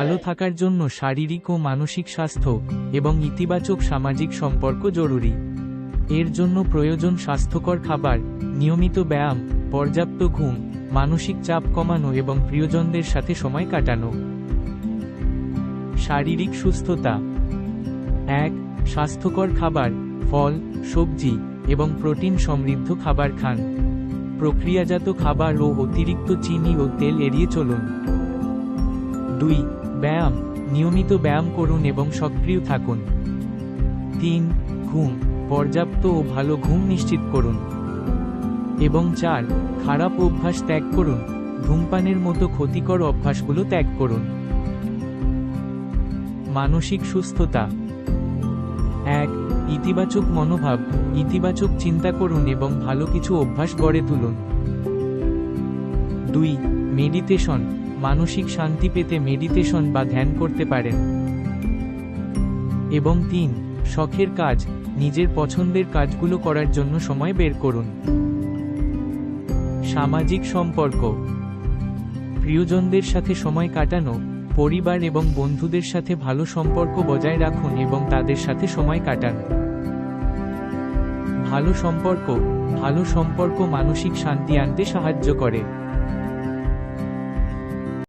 ভালো থাকার জন্য শারীরিক ও মানসিক স্বাস্থ্য এবং ইতিবাচক সামাজিক সম্পর্ক জরুরি। এর জন্য প্রয়োজন স্বাস্থ্যকর খাবার, নিয়মিত ব্যায়াম, পর্যাপ্ত ঘুম, মানসিক চাপ কমানো এবং প্রিয়জনদের সাথে সময় কাটানো। শারীরিক সুস্থতা। 1. স্বাস্থ্যকর খাবার, ফল, সবজি এবং প্রোটিন সমৃদ্ধ খাবার খান। প্রক্রিয়াজাত খাবার ও অতিরিক্ত চিনি ও তেল এড়িয়ে চলুন। 2. ব্যায়াম, নিয়মিত ব্যায়াম করুন এবং সক্রিয় থাকুন। 3. ঘুম, পর্যাপ্ত ও ভালো ঘুম নিশ্চিত করুন। এবং 4. খারাপ অভ্যাস ত্যাগ করুন, ধূমপানের মতো ক্ষতিকর অভ্যাসগুলো ত্যাগ করুন। মানসিক সুস্থতা। 1. ইতিবাচক মনোভাব, ইতিবাচক চিন্তা করুন এবং ভালো কিছু অভ্যাস গড়ে তুলুন। 2. মেডিটেশন, মানসিক শান্তি পেতে মেডিটেশন বা ধ্যান করতে পারেন। এবং 3. শখের কাজ, নিজের পছন্দের কাজগুলো করার জন্য সময় বের করুন। সামাজিক সম্পর্ক। প্রিয়জনদের সাথে সময় কাটানো, পরিবার এবং বন্ধুদের সাথে ভালো সম্পর্ক বজায় রাখুন এবং তাদের সাথে সময় কাটান। ভালো সম্পর্ক মানসিক শান্তি আনতে সাহায্য করে।